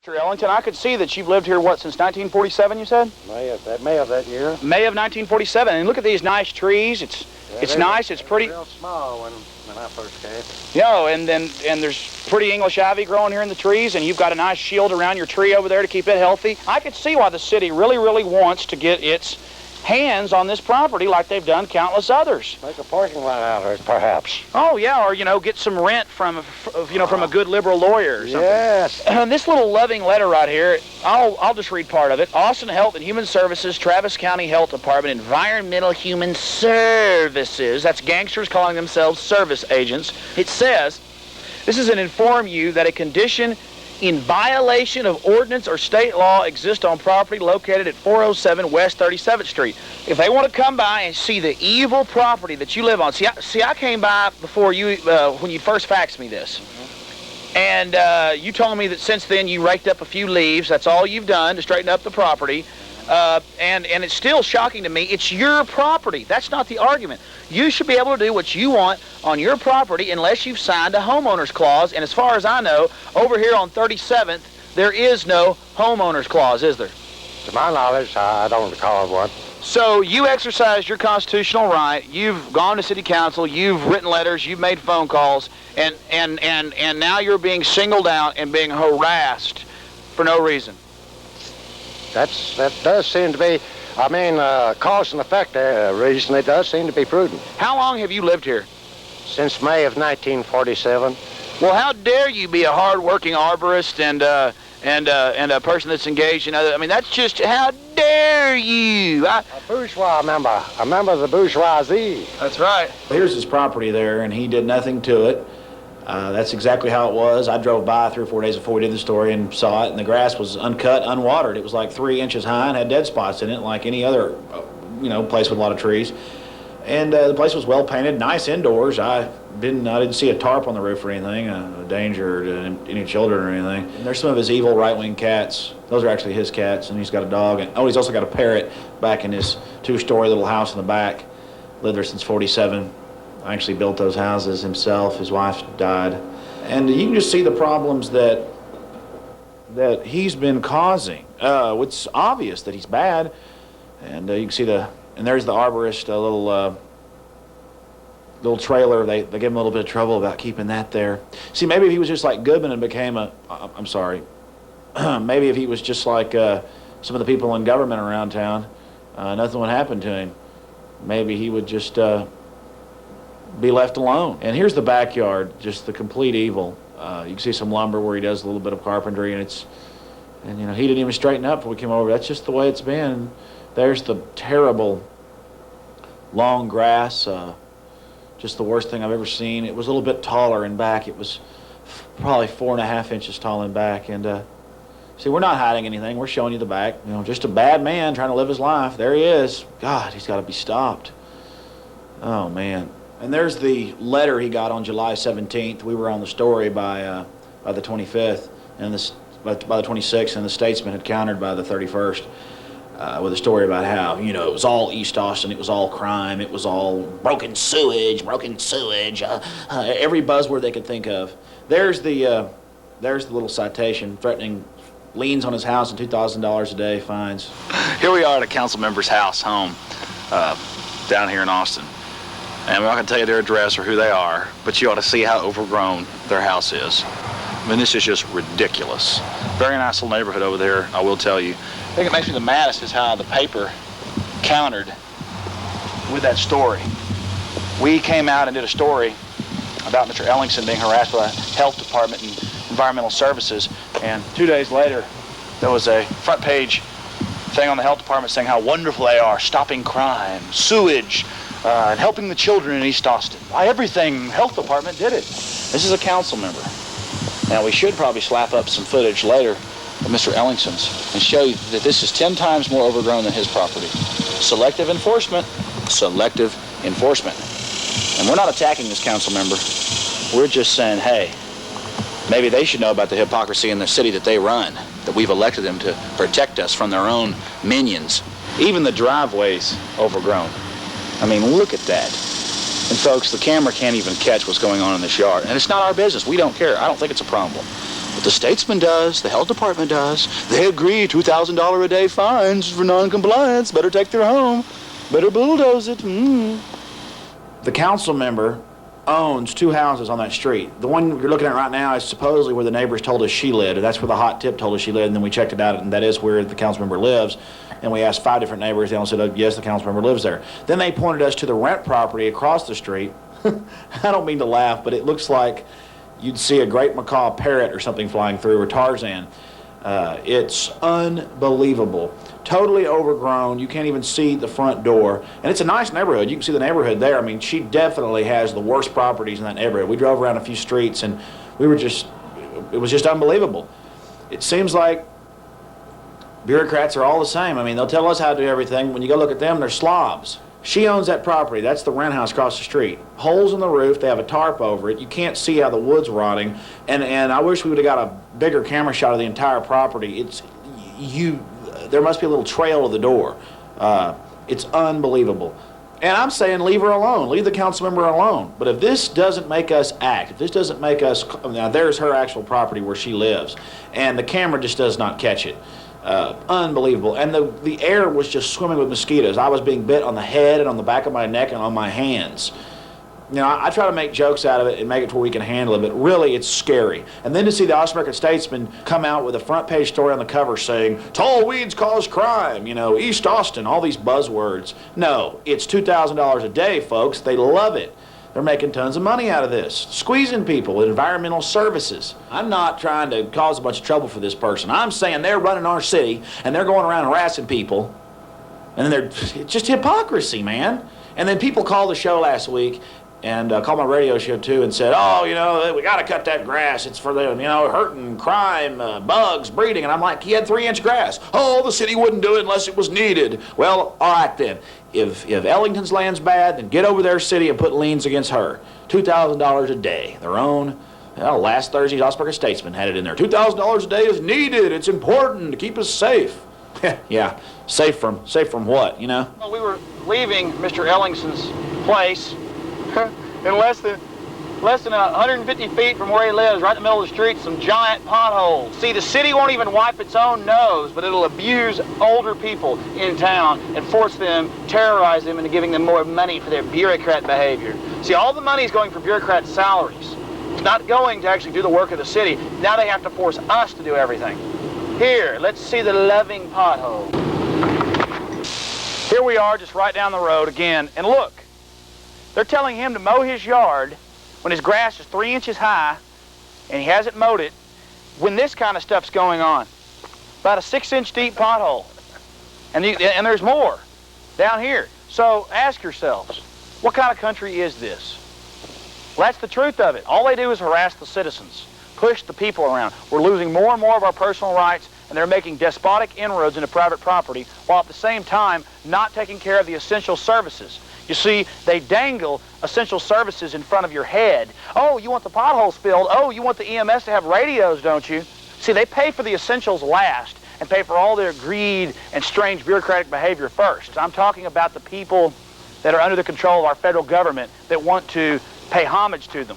Mr. Ellingson, I could see that you've lived here, what, since 1947, you said? May of that year. May of 1947. And look at these nice trees. It's nice. It's pretty. Real small when I first came. You know, and there's pretty English ivy growing here in the trees, and you've got a nice shield around your tree over there to keep it healthy. I could see why the city really, really wants to get its hands on this property like they've done countless others. Make a parking lot out of it, perhaps. Oh, yeah, or, you know, get some rent from a good liberal lawyer or something. Yes. This little loving letter right here, I'll just read part of it. Austin Health and Human Services, Travis County Health Department, Environmental Human Services. That's gangsters calling themselves service agents. It says, this is an inform you that a condition in violation of ordinance or state law exists on property located at 407 West 37th Street. If they want to come by and see the evil property that you live on, see, I came by before you, when you first faxed me this. And you told me that since then you raked up a few leaves. That's all you've done to straighten up the property. And it's still shocking to me. It's your property. That's not the argument. You should be able to do what you want on your property unless you've signed a homeowner's clause. And as far as I know, over here on 37th, there is no homeowner's clause, is there? To my knowledge, I don't recall one. So you exercised your constitutional right. You've gone to city council. You've written letters. You've made phone calls. And now you're being singled out and being harassed for no reason. That does seem to be, cause and effect reason. It does seem to be prudent. How long have you lived here? Since May of 1947. Well, how dare you be a hard-working arborist and a person that's engaged in other... I mean, that's just, how dare you? A bourgeois member. A member of the bourgeoisie. That's right. Here's his property there, and he did nothing to it. That's exactly how it was. I drove by 3 or 4 days before we did the story and saw it, and the grass was uncut, unwatered. It was like 3 inches high and had dead spots in it, like any other, place with a lot of trees. And the place was well painted, nice indoors. I didn't see a tarp on the roof or anything, a danger to any children or anything. And there's some of his evil right-wing cats. Those are actually his cats, and he's got a dog. And he's also got a parrot back in his 2-story little house in the back. Lived there since '47. I actually built those houses himself. His wife died. And you can just see the problems that he's been causing. It's obvious that he's bad. And you can see and there's the arborist, a little trailer. They gave him a little bit of trouble about keeping that there. See, maybe if he was just like Goodman and became I'm sorry. Maybe if he was just like some of the people in government around town, nothing would happen to him. Maybe he would just be left alone. And here's the backyard, just the complete evil. You can see some lumber where he does a little bit of carpentry, and he didn't even straighten up before we came over. That's just the way it's been. There's the terrible long grass, just the worst thing I've ever seen. It was a little bit taller in back. It was probably 4.5 inches tall in back. And see, we're not hiding anything. We're showing you the back. Just a bad man trying to live his life. There he is. God, he's got to be stopped. Oh, man. And there's the letter he got on July 17th. We were on the story by the 25th, and by the 26th, and the Statesman had countered by the 31st with a story about how, it was all East Austin, it was all crime, it was all broken sewage, every buzzword they could think of. There's the little citation threatening liens on his house and $2,000 a day fines. Here we are at a council member's house, home, down here in Austin. And I'm not going to tell you their address or who they are, but you ought to see how overgrown their house is. I mean, this is just ridiculous. Very nice little neighborhood over there, I will tell you. I think it makes me the maddest is how the paper countered with that story. We came out and did a story about Mr. Ellingson being harassed by the health department and environmental services, and 2 days later, there was a front page thing on the health department saying how wonderful they are, stopping crime, sewage, and helping the children in East Austin. Why, everything health department did it. This is a council member. Now, we should probably slap up some footage later of Mr. Ellingson's and show you that this is 10 times more overgrown than his property. Selective enforcement. Selective enforcement. And we're not attacking this council member. We're just saying, hey, maybe they should know about the hypocrisy in the city that they run, that we've elected them to protect us from their own minions. Even the driveway's overgrown. I mean, look at that. And folks, the camera can't even catch what's going on in this yard. And it's not our business. We don't care. I don't think it's a problem. But the statesman does, the health department does. They agree $2,000 a day fines for non-compliance. Better take their home. Better bulldoze it. The council member owns 2 houses on that street. The one you're looking at right now is supposedly where the neighbors told us she lived. That's where the hot tip told us she lived, and then we checked it out, and that is where the council member lives. And we asked 5 different neighbors. They all said, oh, yes, the council member lives there. Then they pointed us to the rent property across the street. I don't mean to laugh, but it looks like you'd see a great macaw parrot or something flying through, or Tarzan. It's unbelievable. Totally overgrown. You can't even see the front door. And it's a nice neighborhood. You can see the neighborhood there. I mean, she definitely has the worst properties in that neighborhood. We drove around a few streets, and it was just unbelievable. It seems like bureaucrats are all the same. I mean, they'll tell us how to do everything. When you go look at them, they're slobs. She owns that property. That's the rent house across the street. Holes in the roof. They have a tarp over it. You can't see how the wood's rotting. And I wish we would have got a bigger camera shot of the entire property. There must be a little trail to the door. It's unbelievable. And I'm saying leave her alone. Leave the council member alone. But if this doesn't make us act, if this doesn't make us... Now, there's her actual property where she lives. And the camera just does not catch it. Unbelievable. And the air was just swimming with mosquitoes. I was being bit on the head and on the back of my neck and on my hands. You know, I try to make jokes out of it and make it to where we can handle it, but really it's scary. And then to see the Austin American Statesman come out with a front page story on the cover saying, tall weeds cause crime, you know, East Austin, all these buzzwords. No, it's $2,000 a day, folks. They love it. They're making tons of money out of this, squeezing people with environmental services. I'm not trying to cause a bunch of trouble for this person. I'm saying they're running our city, and they're going around harassing people, and then it's just hypocrisy, man. And then people called the show last week, and called my radio show too, and said, oh, you know, we got to cut that grass. It's for the, you know, hurting, crime, bugs, breeding. And I'm like, he had 3-inch grass. Oh, the city wouldn't do it unless it was needed. Well, all right then. If Ellington's land's bad, then get over their city and put liens against her. $2,000 a day. Their own. Well, last Thursday's Austin American Statesman had it in there. $2,000 a day is needed. It's important to keep us safe. Yeah, safe from what, you know? Well, we were leaving Mr. Ellingson's place in less than 150 feet from where he lives, right in the middle of the street, some giant potholes. See, the city won't even wipe its own nose, but it'll abuse older people in town and force them, terrorize them into giving them more money for their bureaucrat behavior. See, all the money is going for bureaucrat salaries. It's not going to actually do the work of the city. Now they have to force us to do everything. Here, let's see the loving pothole. Here we are, just right down the road again, and look. They're telling him to mow his yard when his grass is 3 inches high and he hasn't mowed it when this kind of stuff's going on. About a 6-inch deep pothole. And there's more down here. So ask yourselves, what kind of country is this? Well, that's the truth of it. All they do is harass the citizens, push the people around. We're losing more and more of our personal rights, and they're making despotic inroads into private property while at the same time not taking care of the essential services. You see, they dangle essential services in front of your head. Oh, you want the potholes filled. Oh, you want the EMS to have radios, don't you? See, they pay for the essentials last and pay for all their greed and strange bureaucratic behavior first. I'm talking about the people that are under the control of our federal government that want to pay homage to them.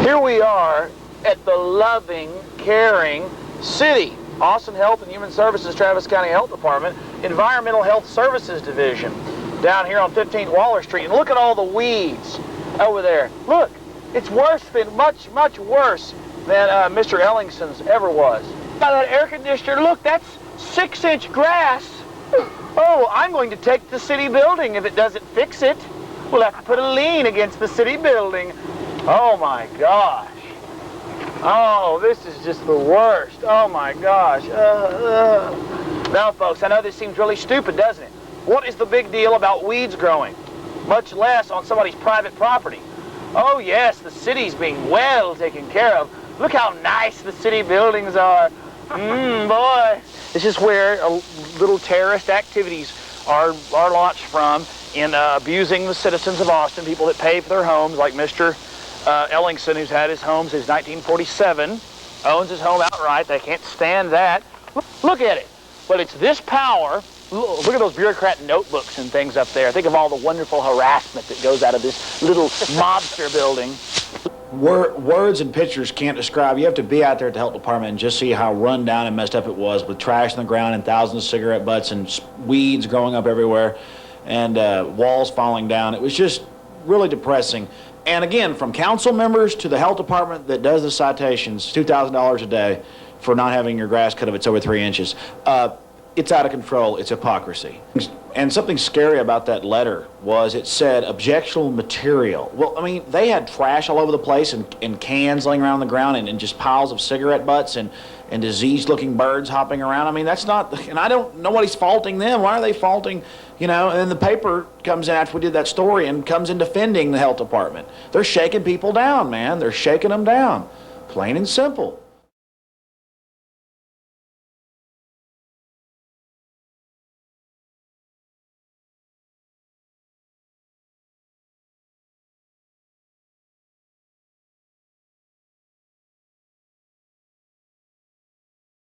Here we are at the loving, caring city. Austin Health and Human Services, Travis County Health Department, Environmental Health Services Division, down here on 15th Waller Street. And look at all the weeds over there. Look, it's worse than, much worse than Mr. Ellingson's ever was. By that air conditioner, look, that's 6-inch grass. Oh, I'm going to take the city building if it doesn't fix it. We'll have to put a lien against the city building. Oh my gosh. Oh, this is just the worst. Oh my gosh. Now, folks, I know this seems really stupid, doesn't it? What is the big deal about weeds growing? Much less on somebody's private property. Oh yes, the city's being well taken care of. Look how nice the city buildings are. Boy. This is where little terrorist activities are launched from in abusing the citizens of Austin, people that pay for their homes, like Mr. Ellingson, who's had his home since 1947, owns his home outright. They can't stand that. Look at it. But it's this power. Look at those bureaucrat notebooks and things up there. Think of all the wonderful harassment that goes out of this little mobster building. Words and pictures can't describe. You have to be out there at the health department and just see how run down and messed up it was, with trash on the ground and thousands of cigarette butts and weeds growing up everywhere and walls falling down. It was just really depressing. And again, from council members to the health department that does the citations, $2,000 a day for not having your grass cut if it's over 3 inches. It's out of control. It's hypocrisy. And something scary about that letter was it said objectionable material. Well, I mean, they had trash all over the place and cans laying around on the ground and just piles of cigarette butts and diseased-looking birds hopping around. I mean, that's not, and nobody's faulting them. Why are they faulting, and then the paper comes in after we did that story and comes in defending the health department. They're shaking people down, man. They're shaking them down. Plain and simple.